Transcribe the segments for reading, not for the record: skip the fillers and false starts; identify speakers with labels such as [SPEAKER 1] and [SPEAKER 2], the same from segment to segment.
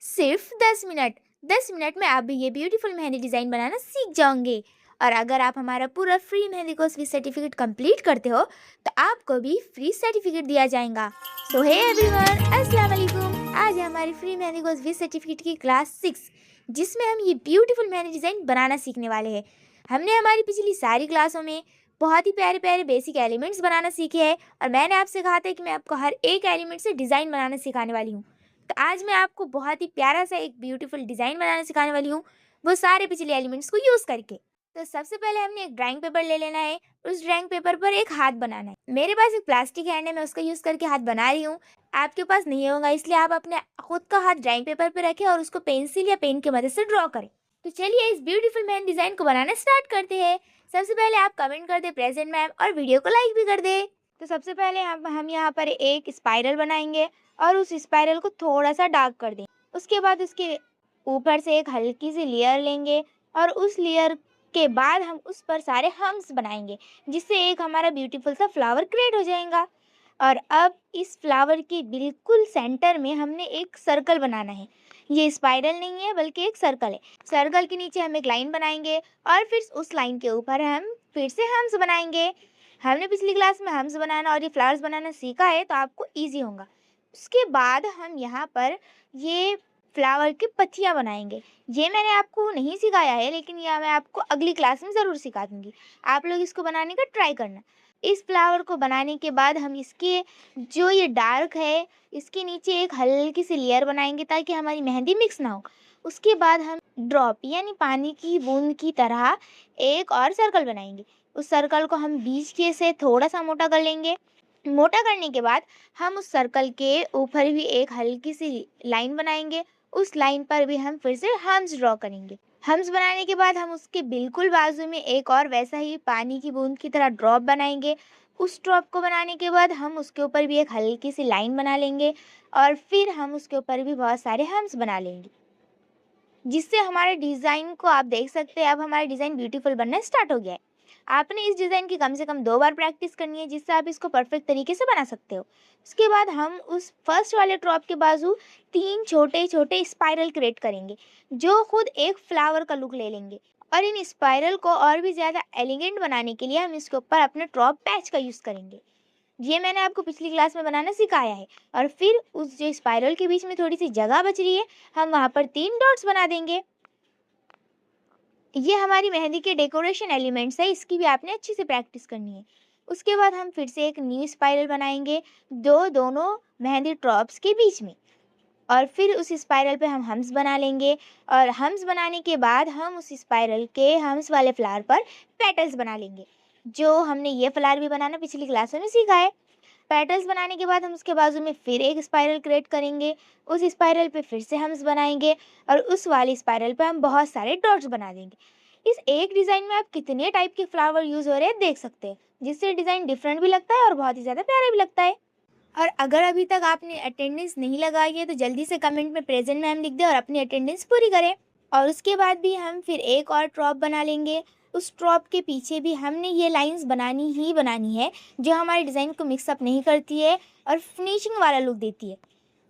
[SPEAKER 1] सिर्फ 10 minute. 10 minute में आप भी ये ब्यूटीफुल मेहंदी डिज़ाइन बनाना सीख जाओगे। और अगर आप हमारा पूरा free mehndi course with certificate complete करते हो तो आपको भी फ्री सर्टिफिकेट दिया जाएगा। सो हे एवरीवन, अस्सलाम वालेकुम। आज है हमारी free mehndi course with certificate की क्लास 6, जिसमें हम ये ब्यूटीफुल मेहंदी डिज़ाइन बनाना सीखने वाले हैं। हमने हमारी पिछली सारी क्लासों में बहुत ही प्यारे प्यारे बेसिक एलिमेंट्स बनाना सीखे हैं, और मैंने आपसे कहा था कि मैं आपको हर एक एलिमेंट से डिज़ाइन बनाना सिखाने वाली हूँ। तो आज मैं आपको बहुत ही प्यारा सा एक ब्यूटीफुल डिज़ाइन बनाना सिखाने वाली हूँ, वो सारे पिछले एलिमेंट्स को यूज़ करके। तो सबसे पहले हमने एक ड्राइंग पेपर ले लेना है। उस ड्राइंग पेपर पर एक हाथ बनाना है। मेरे पास एक प्लास्टिक हैंड है, मैं उसका यूज़ करके हाथ बना रही हूँ। आपके पास नहीं होगा, इसलिए आप अपने खुद का हाथ ड्राइंग पेपर पर रखें और उसको पेंसिल या पेन की मदद से ड्रॉ करें। तो चलिए इस ब्यूटीफुल मैन डिज़ाइन को बनाना स्टार्ट करते हैं। सबसे पहले आप कमेंट कर दे प्रेजेंट मैम, और वीडियो को लाइक भी कर दे। तो सबसे पहले हम यहाँ पर एक स्पाइरल बनाएंगे और उस स्पाइरल को थोड़ा सा डार्क कर दें। उसके बाद उसके ऊपर से एक हल्की सी लेयर लेंगे और उस लेयर के बाद हम उस पर सारे हम्स बनाएंगे, जिससे एक हमारा ब्यूटीफुल सा फ्लावर क्रिएट हो जाएगा। और अब इस फ्लावर के बिल्कुल सेंटर में हमने एक सर्कल बनाना है। ये स्पाइरल नहीं है बल्कि एक सर्कल है। सर्कल के नीचे हम एक लाइन बनाएंगे और फिर उस लाइन के ऊपर हम फिर से हम्स बनाएंगे। हमने पिछली क्लास में हम्स बनाना और ये फ्लावर्स बनाना सीखा है, तो आपको ईजी होगा। उसके बाद हम यहाँ पर ये फ्लावर की पत्तियाँ बनाएंगे। ये मैंने आपको नहीं सिखाया है, लेकिन यह मैं आपको अगली क्लास में ज़रूर सिखा दूँगी। आप लोग इसको बनाने का ट्राई करना। इस फ्लावर को बनाने के बाद हम इसके जो ये डार्क है, इसके नीचे एक हल्की सी लेयर बनाएंगे ताकि हमारी मेहंदी मिक्स ना हो। उसके बाद हम ड्रॉप यानी पानी की बूंद की तरह एक और सर्कल बनाएंगे। उस सर्कल को हम बीच के से थोड़ा सा मोटा कर लेंगे। मोटा करने के बाद हम उस सर्कल के ऊपर भी एक हल्की सी लाइन बनाएंगे। उस लाइन पर भी हम फिर से हम्स ड्रॉ करेंगे। हम्स बनाने के बाद हम उसके बिल्कुल बाजू में एक और वैसा ही पानी की बूंद की तरह ड्रॉप बनाएंगे। उस ड्रॉप को बनाने के बाद हम उसके ऊपर भी एक हल्की सी लाइन बना लेंगे और फिर हम उसके ऊपर भी बहुत सारे हम्स बना लेंगे, जिससे हमारे डिज़ाइन को आप देख सकते हैं अब हमारा डिज़ाइन ब्यूटीफुल बनना स्टार्ट हो गया है। आपने इस डिज़ाइन की कम से कम 2 बार प्रैक्टिस करनी है, जिससे आप इसको परफेक्ट तरीके से बना सकते हो। उसके बाद हम उस फर्स्ट वाले ड्रॉप के बाजू 3 छोटे-छोटे स्पाइरल क्रिएट करेंगे, जो खुद एक फ्लावर का लुक ले लेंगे। और इन स्पाइरल को और भी ज़्यादा एलिगेंट बनाने के लिए हम इसके ऊपर अपने ड्रॉप पैच का यूज़ करेंगे। ये मैंने आपको पिछली क्लास में बनाना सिखाया है। और फिर उस जो स्पाइरल के बीच में थोड़ी सी जगह बच रही है, हम वहाँ पर 3 डॉट्स बना देंगे। ये हमारी मेहंदी के डेकोरेशन एलिमेंट्स है, इसकी भी आपने अच्छे से प्रैक्टिस करनी है। उसके बाद हम फिर से एक न्यू स्पाइरल बनाएंगे दोनों मेहंदी ड्रॉप्स के बीच में, और फिर उस स्पाइरल पे हम हम्स बना लेंगे। और हम्स बनाने के बाद हम उस स्पाइरल के हम्स वाले फ्लावर पर पेटल्स बना लेंगे, जो हमने ये फ्लावर भी बनाना पिछली क्लासों में सीखा है। पेटल्स बनाने के बाद हम उसके बाजू में फिर एक स्पाइरल क्रिएट करेंगे। उस स्पाइरल पे फिर से हम्स बनाएंगे और उस वाली स्पाइरल पे हम बहुत सारे डॉट्स बना देंगे। इस एक डिज़ाइन में आप कितने टाइप के फ्लावर यूज़ हो रहे हैं देख सकते हैं, जिससे डिज़ाइन डिफरेंट भी लगता है और बहुत ही ज़्यादा प्यारा भी लगता है। और अगर अभी तक आपने अटेंडेंस नहीं लगाई है तो जल्दी से कमेंट में प्रेजेंट मैम लिख दें और अपनी अटेंडेंस पूरी करें। और उसके बाद भी हम फिर एक और ड्रॉप बना लेंगे। उस ड्रॉप के पीछे भी हमने ये लाइंस बनानी ही बनानी है, जो हमारे डिज़ाइन को मिक्सअप नहीं करती है और फिनिशिंग वाला लुक देती है।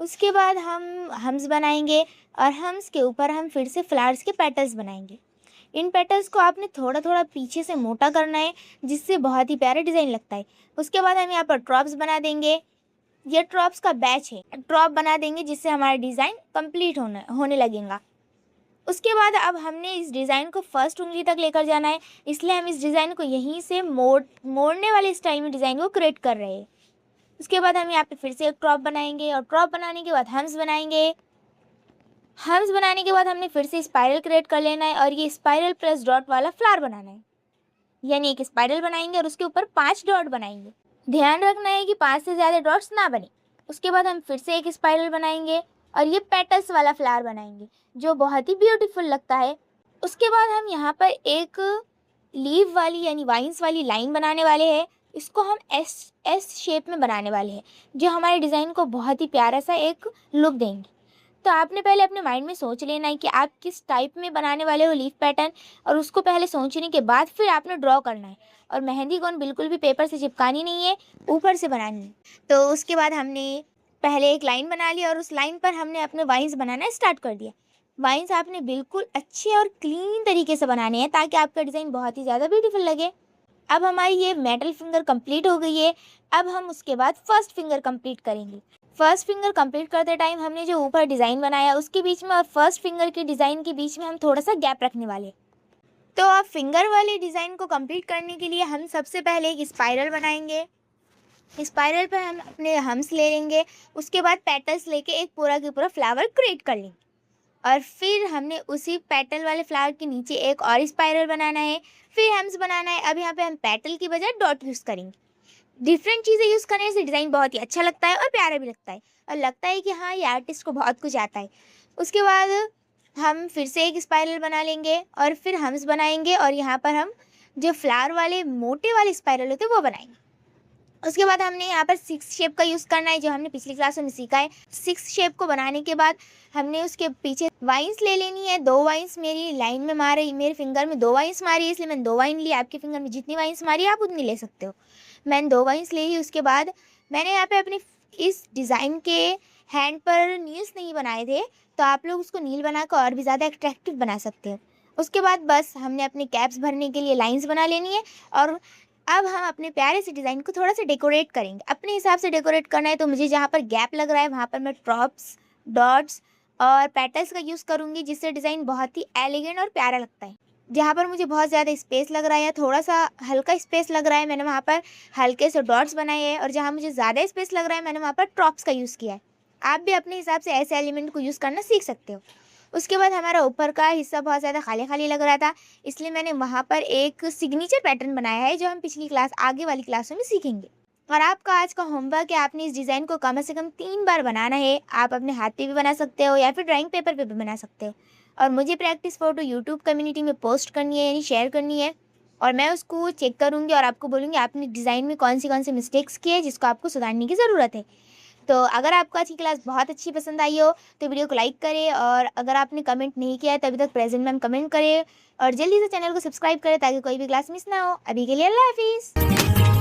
[SPEAKER 1] उसके बाद हम हम्स बनाएंगे और हम्स के ऊपर हम फिर से फ्लावर्स के पेटल्स बनाएंगे। इन पेटल्स को आपने थोड़ा थोड़ा पीछे से मोटा करना है, जिससे बहुत ही प्यारा डिज़ाइन लगता है। उसके बाद हम यहाँ पर ड्रॉप्स बना देंगे। ये ड्रॉप्स का बैच है, ड्रॉप बना देंगे जिससे हमारा डिज़ाइन कंप्लीट होने लगेगा। उसके बाद अब हमने इस डिज़ाइन को फर्स्ट उंगली तक लेकर जाना है, इसलिए हम इस डिज़ाइन को यहीं से मोड़ने वाले स्टाइल में डिज़ाइन को क्रिएट कर रहे हैं। उसके बाद हम यहाँ पे फिर से एक ड्रॉप बनाएंगे और ड्रॉप बनाने के बाद हम्स बनाएंगे। हम्स बनाने के बाद हमने फिर से स्पाइरल क्रिएट कर लेना है और ये स्पाइरल प्लस डॉट वाला फ्लावर बनाना है, यानी एक स्पाइरल बनाएंगे और उसके ऊपर 5 डॉट बनाएंगे। ध्यान रखना है कि 5 से ज़्यादा डॉट्स ना बने। उसके बाद हम फिर से एक स्पाइरल बनाएंगे और ये पेटल्स वाला फ्लावर बनाएंगे, जो बहुत ही ब्यूटीफुल लगता है। उसके बाद हम यहाँ पर एक लीव वाली यानी वाइन्स वाली लाइन बनाने वाले हैं। इसको हम एस शेप में बनाने वाले हैं, जो हमारे डिज़ाइन को बहुत ही प्यारा सा एक लुक देंगे। तो आपने पहले अपने माइंड में सोच लेना है कि आप किस टाइप में बनाने वाले हो लीफ पैटर्न, और उसको पहले सोचने के बाद फिर आपने ड्रॉ करना है। और मेहंदी कौन बिल्कुल भी पेपर से चिपकानी नहीं है, ऊपर से बनानी है। तो उसके बाद हमने पहले एक लाइन बना ली और उस लाइन पर हमने अपने वाइन्स बनाना स्टार्ट कर दिया। वाइन्स आपने बिल्कुल अच्छे और क्लीन तरीके से बनाने हैं ताकि आपका डिज़ाइन बहुत ही ज़्यादा ब्यूटीफुल लगे। अब हमारी ये मेटल फिंगर कंप्लीट हो गई है। अब हम उसके बाद फर्स्ट फिंगर कंप्लीट करेंगे। फर्स्ट फिंगर कंप्लीट करते टाइम हमने जो ऊपर डिज़ाइन बनाया उसके बीच में और फर्स्ट फिंगर के डिज़ाइन के बीच में हम थोड़ा सा गैप रखने वाले। तो अब फिंगर वाले डिज़ाइन को कंप्लीट करने के लिए हम सबसे पहले एक स्पाइरल बनाएंगे। स्पाइरल पर हम अपने हम्स ले लेंगे, उसके बाद पेटल्स लेके एक पूरा के पूरा फ्लावर क्रिएट कर लेंगे और फिर हमने उसी पेटल वाले फ्लावर के नीचे एक और स्पाइरल बनाना है, फिर हम्स बनाना है। अब यहाँ पे हम पेटल की बजाय डॉट यूज़ करेंगे। डिफरेंट चीज़ें यूज़ करने से डिज़ाइन बहुत ही अच्छा लगता है और प्यारा भी लगता है और लगता है कि हाँ, ये आर्टिस्ट को बहुत कुछ आता है। उसके बाद हम फिर से एक स्पाइरल बना लेंगे और फिर हम्स बनाएंगे और यहाँ पर हम जो फ्लावर वाले मोटे वाले स्पाइरल होते हैं वो बनाएंगे। उसके बाद हमने यहाँ पर 6 शेप का यूज़ करना है जो हमने पिछली क्लास में सीखा है। 6 शेप को बनाने के बाद हमने उसके पीछे वाइन्स ले लेनी है। 2 वाइन्स मेरी लाइन में मारे, मेरे फिंगर में 2 वाइन्स मारी है इसलिए मैंने 2 वाइन ली। आपके फिंगर में जितनी वाइन्स मारी आप उतनी ले सकते हो। मैंने 2 वाइन्स ले ली। उसके बाद मैंने यहाँ पे अपने इस डिज़ाइन के हैंड पर नील्स नहीं बनाए थे, तो आप लोग उसको नील बनाकर और भी ज़्यादा अट्रैक्टिव बना सकते हो। उसके बाद बस हमने अपने कैप्स भरने के लिए लाइन्स बना लेनी है और अब हम अपने प्यारे से डिज़ाइन को थोड़ा सा डेकोरेट करेंगे। अपने हिसाब से डेकोरेट करना है तो मुझे जहाँ पर गैप लग रहा है वहाँ पर मैं ड्रॉप्स, डॉट्स और पेटल्स का यूज़ करूँगी जिससे डिज़ाइन बहुत ही एलिगेंट और प्यारा लगता है। जहाँ पर मुझे बहुत ज़्यादा स्पेस लग रहा है या थोड़ा सा हल्का स्पेस लग रहा है मैंने वहाँ पर हल्के से डॉट्स बनाए हैं और जहाँ मुझे ज़्यादा स्पेस लग रहा है मैंने वहाँ पर ड्रॉप्स का यूज़ किया है। आप भी अपने हिसाब से ऐसे एलिमेंट को यूज़ करना सीख सकते हो। उसके बाद हमारा ऊपर का हिस्सा बहुत ज़्यादा खाली खाली लग रहा था, इसलिए मैंने वहाँ पर एक सिग्नेचर पैटर्न बनाया है जो हम पिछली क्लास आगे वाली क्लासों में सीखेंगे। और आपका आज का होमवर्क है, आपने इस डिज़ाइन को कम से कम 3 बार बनाना है। आप अपने हाथ पे भी बना सकते हो या फिर ड्राइंग पेपर पे भी बना सकते हो और मुझे प्रैक्टिस फ़ोटो यूट्यूब कम्युनिटी में पोस्ट करनी है यानी शेयर करनी है और मैं उसको चेक करूँगी और आपको बोलूँगी आपने डिज़ाइन में कौन सी मिस्टेक्स की है जिसको आपको सुधारने की ज़रूरत है। तो अगर आपको आज की क्लास बहुत अच्छी पसंद आई हो तो वीडियो को लाइक करें और अगर आपने कमेंट नहीं किया है तभी तक प्रेजेंट में कमेंट करें और जल्दी से चैनल को सब्सक्राइब करें ताकि कोई भी क्लास मिस ना हो। अभी के लिए अल्लाह हाफिज़।